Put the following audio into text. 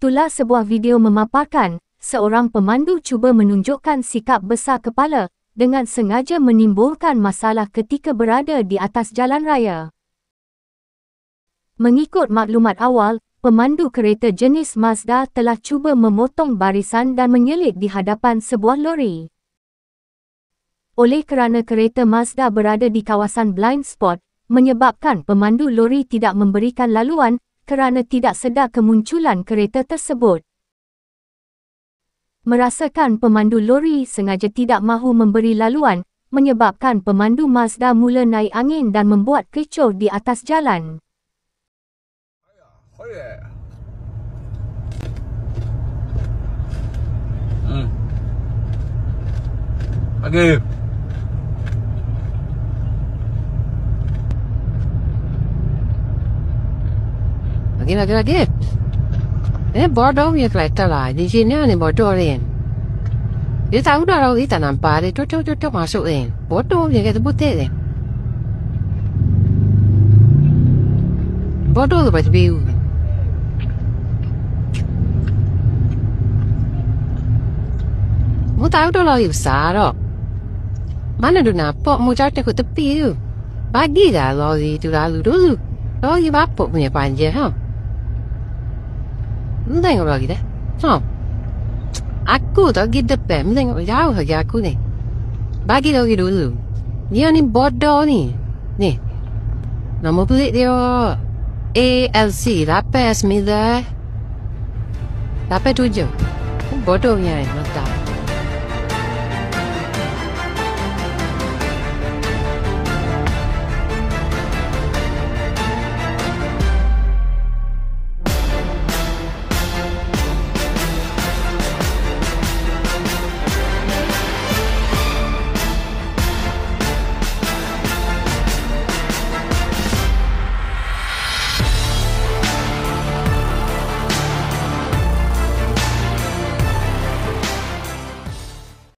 Itulah sebuah video memaparkan, seorang pemandu cuba menunjukkan sikap besar kepala dengan sengaja menimbulkan masalah ketika berada di atas jalan raya. Mengikut maklumat awal, pemandu kereta jenis Mazda telah cuba memotong barisan dan menyelip di hadapan sebuah lori. Oleh kerana kereta Mazda berada di kawasan blind spot, menyebabkan pemandu lori tidak memberikan laluan kerana tidak sedar kemunculan kereta tersebut. Merasakan pemandu lori sengaja tidak mahu memberi laluan, menyebabkan pemandu Mazda mula naik angin dan membuat kecoh di atas jalan. Oh yeah. Okay. Lagi. Bodoh punya kereta lah. Di sini ni bodoh ni. Dia tahu dah orang kita nampak dia cocok masuk ni. Bodoh punya kereta putih ni. Bodoh tu pasal biu. Mu tahu dah lagi besar tak? Mana tu nampak mu jatuh ke tepi tu. Bagi dah lori tu lalu dulu. Lori bapak punya panjang ha. Tengok lagi dah. Ha. Aku tak pergi depan. Tengok jauh lagi aku ni. Bagi lagi dulu. Dia ni bodoh ni. Ni. Nama pelik dia. ALC 89 87. Bodohnya ni. Mantap.